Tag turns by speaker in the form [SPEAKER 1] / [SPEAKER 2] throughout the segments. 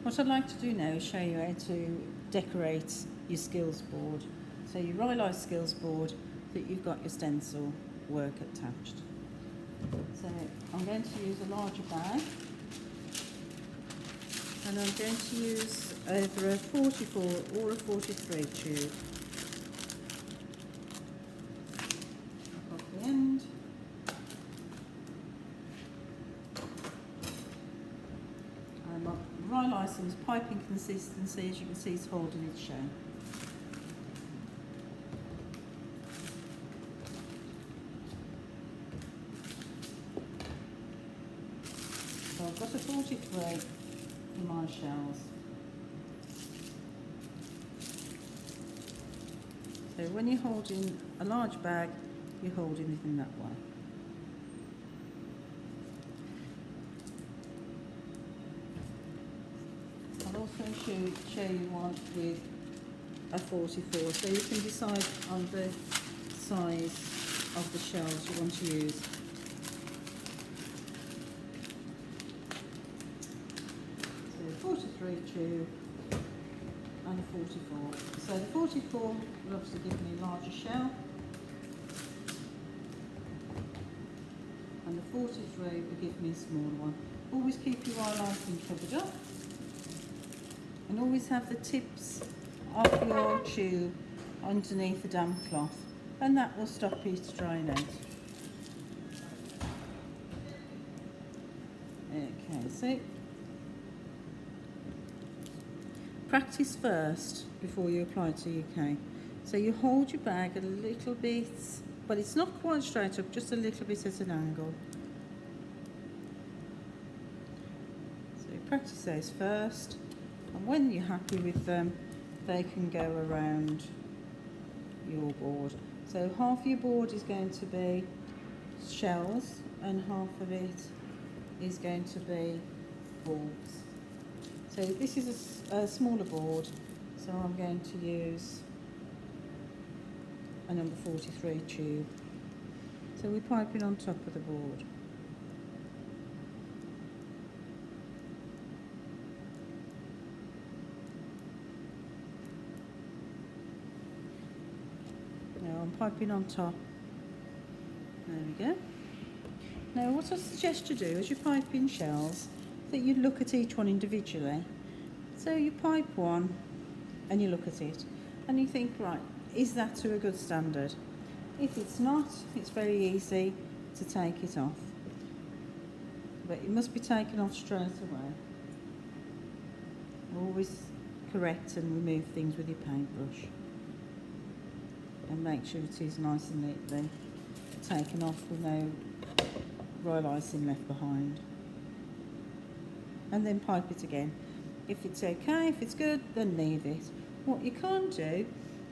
[SPEAKER 1] What I'd like to do now is show you how to decorate your skills board. So your Rylise skills board that you've got your stencil work attached. So I'm going to use a larger bag, and I'm going to use either a 44 or a 43 tube. Off the end. And my Rylise is piping consistency, as you can see, it's holding its shape. So I've got a 43 for my shells. So when you're holding a large bag, you're holding it in that way. I'll also show you one with a 44, so you can decide on the size of the shells you want to use. So 43 tube and a 44. So the 44 will obviously give me a larger shell, and the 43 will give me a smaller one. Always keep your Rylise thing covered up, and always have the tips of your tube underneath the damp cloth, and that will stop it drying out. Okay, so practice first before you apply to your cake. So you hold your bag a little bit, but it's not quite straight up, just a little bit at an angle. So you practice those first, and when you're happy with them, they can go around your board. So half your board is going to be shells and half of it is going to be bulbs. So this is a smaller board, so I'm going to use a number 43 tube. So we're piping on top of the board. Now I'm piping on top. There we go. Now what I suggest you do as you pipe in shells, that you look at each one individually. So you pipe one and you look at it and you think, right, is that to a good standard? If it's not, it's very easy to take it off. But it must be taken off straight away. Always correct and remove things with your paintbrush. And make sure it is nice and neatly taken off with no Rylise left behind. And then pipe it again. If it's okay, if it's good, then leave it. What you can't do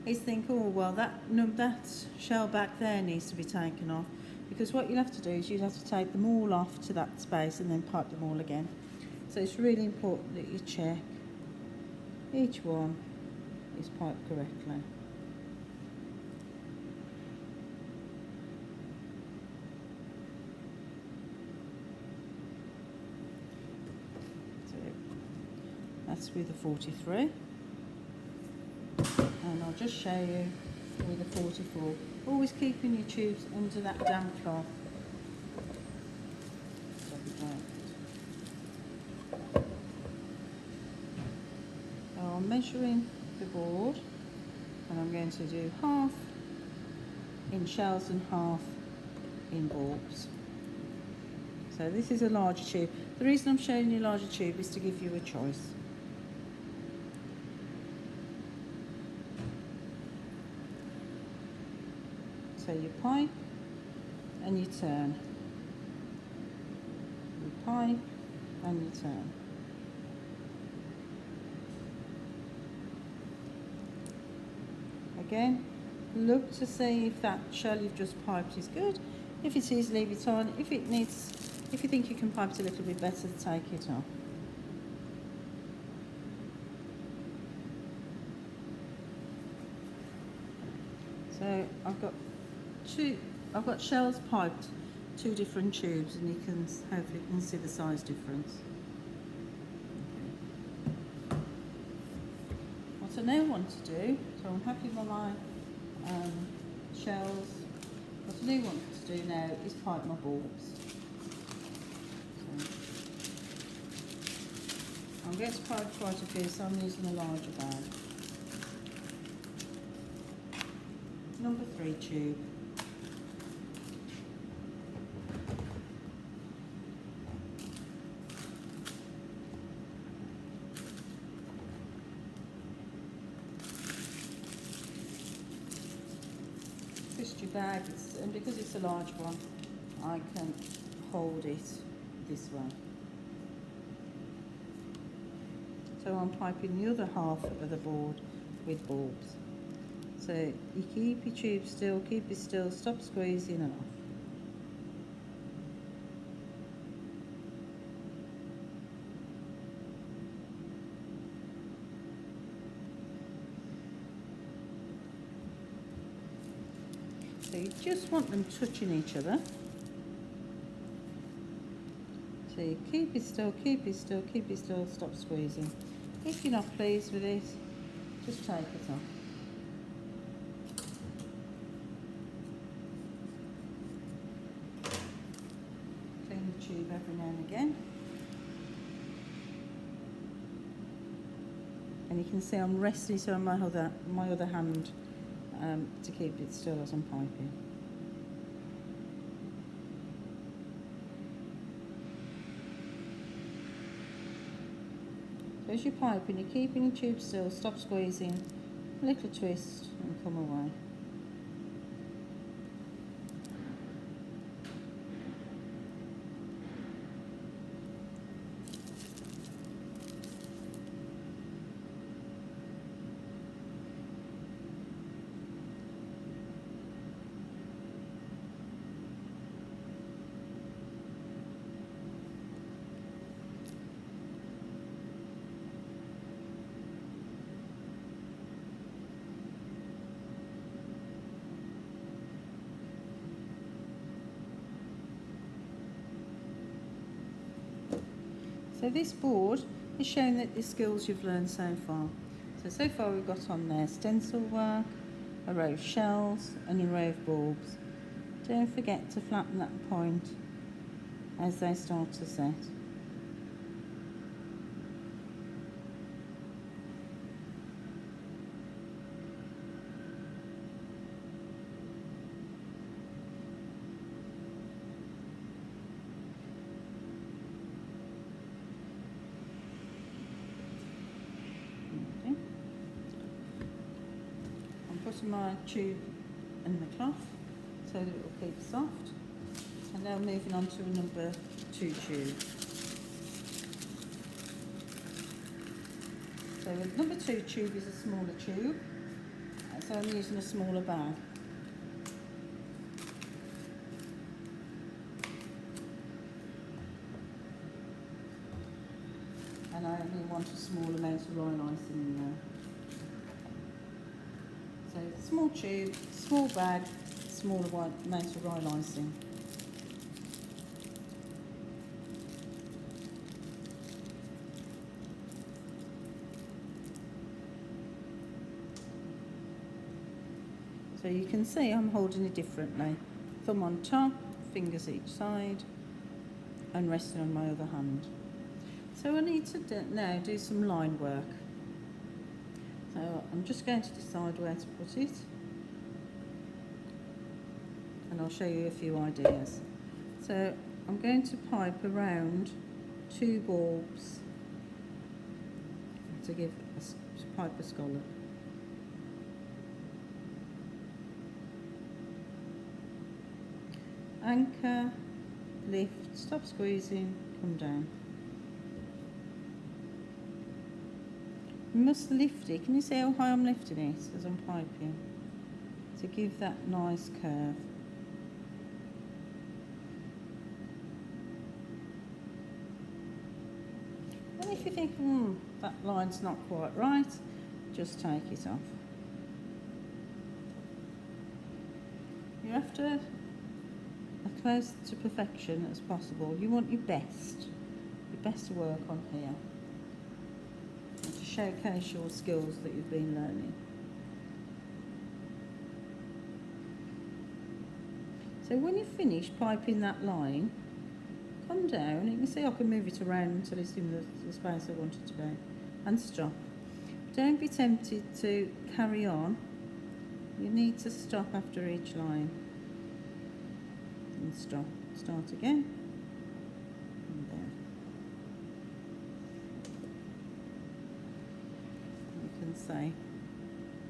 [SPEAKER 1] is think, oh well, that shell back there needs to be taken off, because what you'll have to do is you'll have to take them all off to that space and then pipe them all again. So it's really important that you check each one is piped correctly. That's with the 43, and I'll just show you with the 44. Always keeping your tubes under that damp cloth. So I'm measuring the board, and I'm going to do half in shells and half in bulbs. So this is a larger tube. The reason I'm showing you a larger tube is to give you a choice. So you pipe and you turn. You pipe and you turn. Again, look to see if that shell you've just piped is good. If it is, leave it on. If you think you can pipe it a little bit better, take it off. So I've got shells piped, 2 different tubes, and you can hopefully see the size difference. I now want to do, so I'm happy with my shells. What I do want to do now is pipe my bulbs. So I'm going to pipe quite a few, so I'm using a larger bag. Number 3 tube. Twist your bag, and because it's a large one, I can hold it this way. So I'm piping the other half of the board with bulbs. So you keep your tube still, keep it still, stop squeezing and off. So you just want them touching each other. So you keep it still, keep it still, keep it still, stop squeezing. If you're not pleased with it, just take it off. Clean the tube every now and again. And you can see I'm resting it on my other hand to keep it still as I'm piping. So as you're piping, you're keeping your tube still, stop squeezing, a little twist and come away. So this board is showing that the skills you've learned so far. So far we've got on there stencil work, a row of shells and a row of bulbs. Don't forget to flatten that point as they start to set. Putting my tube in the cloth so that it will keep soft, and now moving on to a number 2 tube. So the number 2 tube is a smaller tube, so I'm using a smaller bag. And I only want a small amount of royal icing in there. So small tube, small bag, smaller amount of royal icing. So you can see I'm holding it differently. Thumb on top, fingers each side, and resting on my other hand. So I need to now do some line work. So I'm just going to decide where to put it, and I'll show you a few ideas. So I'm going to pipe around 2 bulbs to give a pipe a scallop. Anchor, lift, stop squeezing, come down. You must lift it. Can you see how high I'm lifting it as I'm piping? To give that nice curve. And if you think, that line's not quite right, just take it off. You're after as close to perfection as possible. You want your best to work on here. And to showcase your skills that you've been learning. So when you finish piping that line, come down. You can see I can move it around until it's in the space I want it to be, and stop. Don't be tempted to carry on. You need to stop after each line and stop. Start again. And there. You can say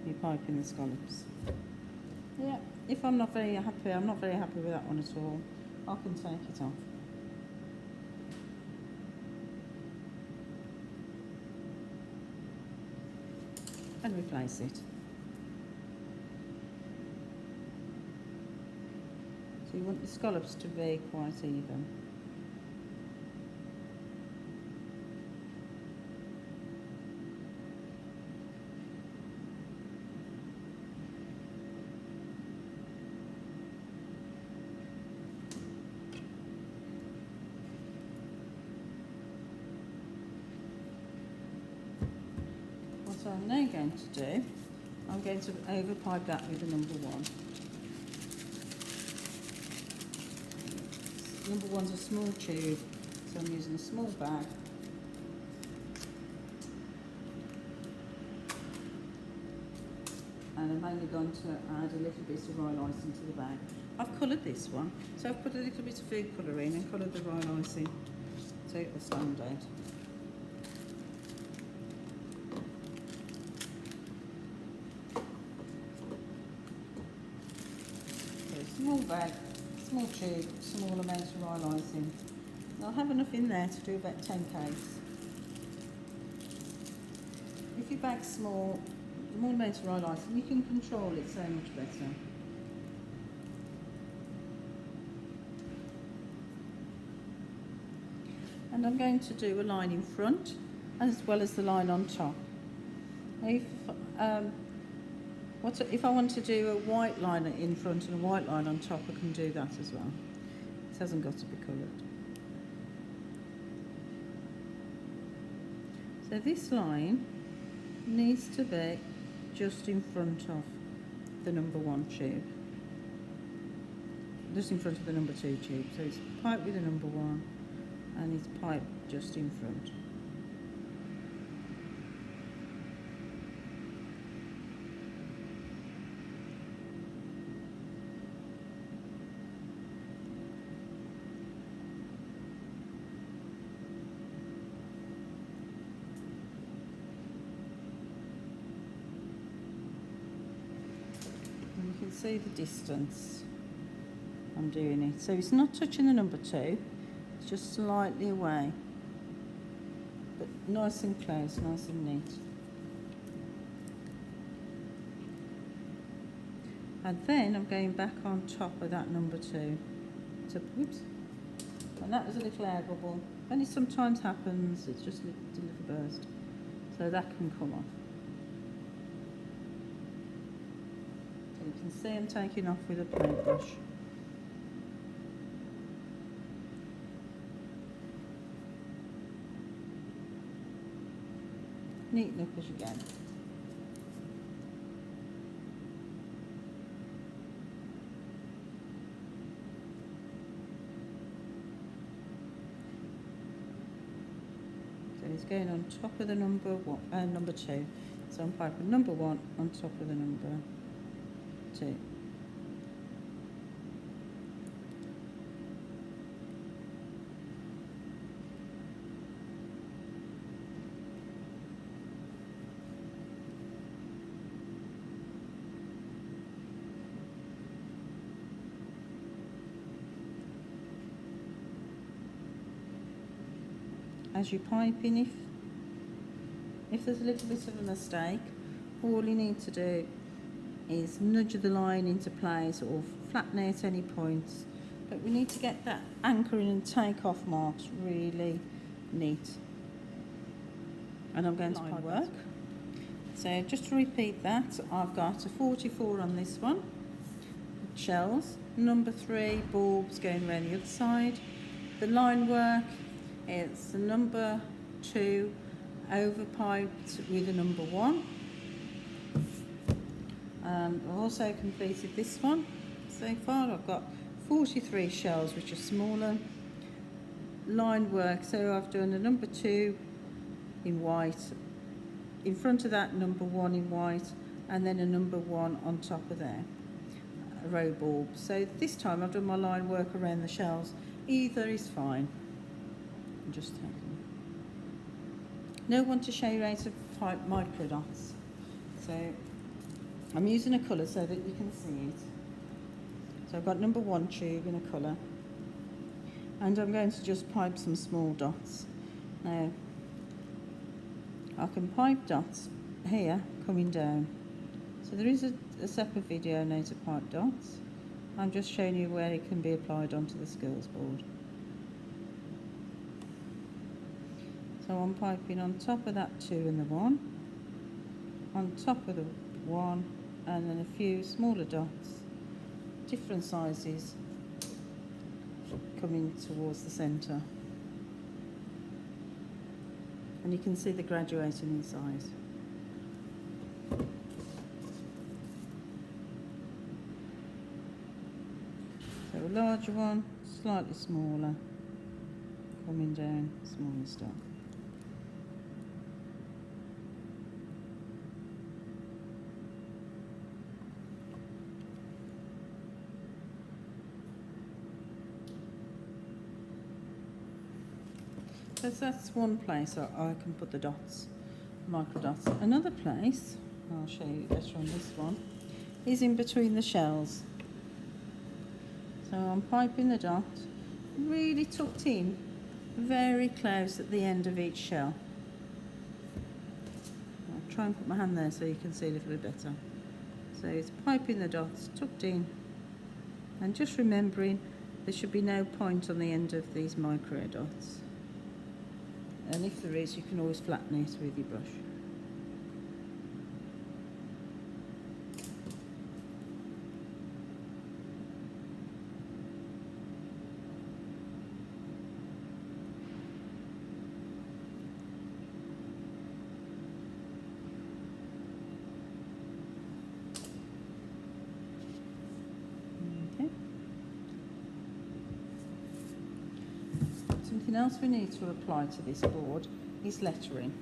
[SPEAKER 1] you're piping the scallops. Yeah, if I'm not very happy with that one at all, I can take it off. And replace it. So you want the scallops to be quite even. What I'm now going to do, I'm going to overpipe that with the number 1. Number 1's a small tube, so I'm using a small bag. And I've only gone to add a little bit of royal icing to the bag. I've coloured this one, so I've put a little bit of food colour in and coloured the royal icing so it will stand out. Small bag, small tube, small amount of royal icing. I'll have enough in there to do about 10 cakes. If your bag's small, the more amount of royal icing, you can control it so much better. And I'm going to do a line in front as well as the line on top. If I want to do a white line in front and a white line on top, I can do that as well. It hasn't got to be coloured. So this line needs to be just in front of the number 1 tube. Just in front of the number 2 tube. So it's piped with the number 1 and it's piped just in front. You can see the distance I'm doing it. So it's not touching the number 2, it's just slightly away. But nice and close, nice and neat. And then I'm going back on top of that number 2. So, whoops. And that was a little air bubble. And it sometimes happens, it's just a little burst. So that can come off. You can see I'm taking off with a paintbrush. Neaten up as you go. So it's going on top of the number 2. So I'm piping number 1 on top of the number 2. As you're piping, if there's a little bit of a mistake, all you need to do is nudge the line into place or flatten out any points. But we need to get that anchoring and take-off marks really neat. And I'm going to pipe work. So just to repeat that, I've got a 44 on this one, shells, number 3 bulbs going around the other side. The line work, it's the number 2 over piped with a number 1. I've also completed this one so far. I've got 43 shells which are smaller. Line work, so I've done a number 2 in white, in front of that number 1 in white, and then a number 1 on top of there, a row bulb. So this time I've done my line work around the shells. Either is fine. I'm just taking. Now I want to show you how to pipe micro dots. So I'm using a colour so that you can see it. So I've got number 1 tube in a colour, and I'm going to just pipe some small dots. Now I can pipe dots here coming down. So there is a separate video now to pipe dots. I'm just showing you where it can be applied onto the skills board. So I'm piping on top of that 2 and the 1, on top of the 1, and then a few smaller dots, different sizes, coming towards the centre. And you can see the graduating in size. So a larger one, slightly smaller, coming down, smaller stuff. So that's one place I can put the dots, micro dots. Another place, I'll show you better on this one, is in between the shells. So I'm piping the dot really tucked in, very close at the end of each shell. I'll try and put my hand there so you can see a little bit better. So it's piping the dots tucked in, and just remembering there should be no point on the end of these micro dots. And if there is, you can always flatten it with your brush. Something else we need to apply to this board is lettering.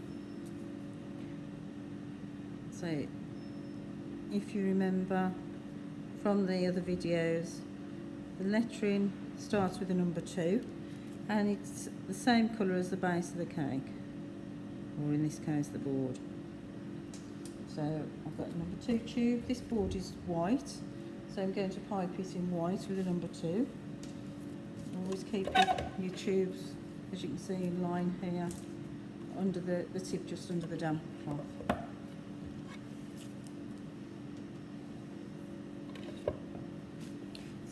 [SPEAKER 1] So if you remember from the other videos, the lettering starts with a number 2, and it's the same colour as the base of the cake, or in this case the board. So I've got a number 2 tube. This board is white, so I'm going to pipe it in white with a number 2. Always keep your tubes, as you can see, in line here, under the tip, just under the damp cloth.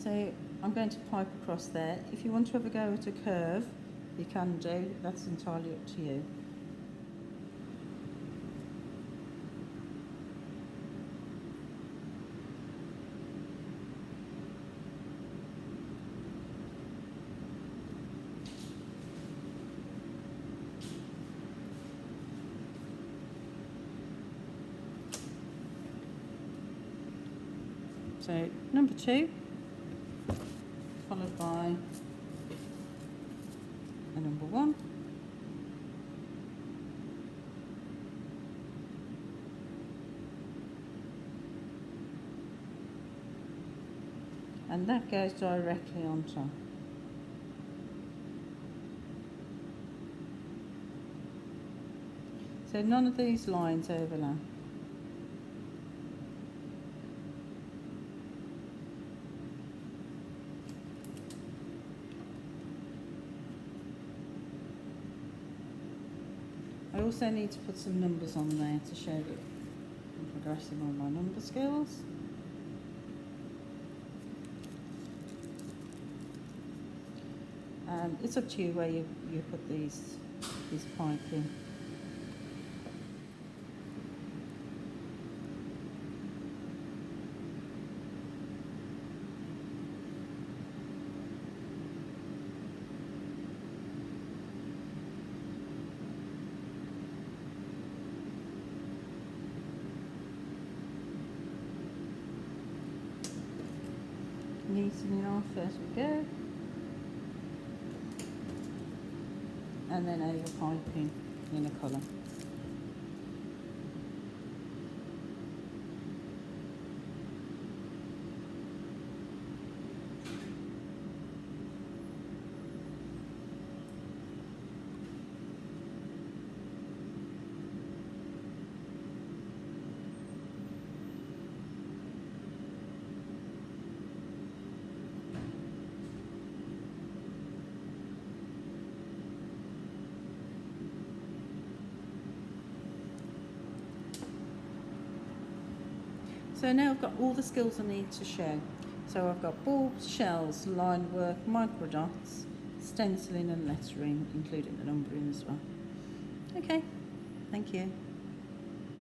[SPEAKER 1] So I'm going to pipe across there. If you want to have a go at a curve, you can do. That's entirely up to you. So number 2, followed by a number 1, and that goes directly on top. So none of these lines overlap. I also need to put some numbers on there to show that I'm progressing on my number skills. And it's up to you where you put these pipe in. meeting in half as we go. And then over piping in a colour. So now I've got all the skills I need to show. So I've got bulbs, shells, line work, micro dots, stenciling and lettering, including the numbering as well. Okay, thank you.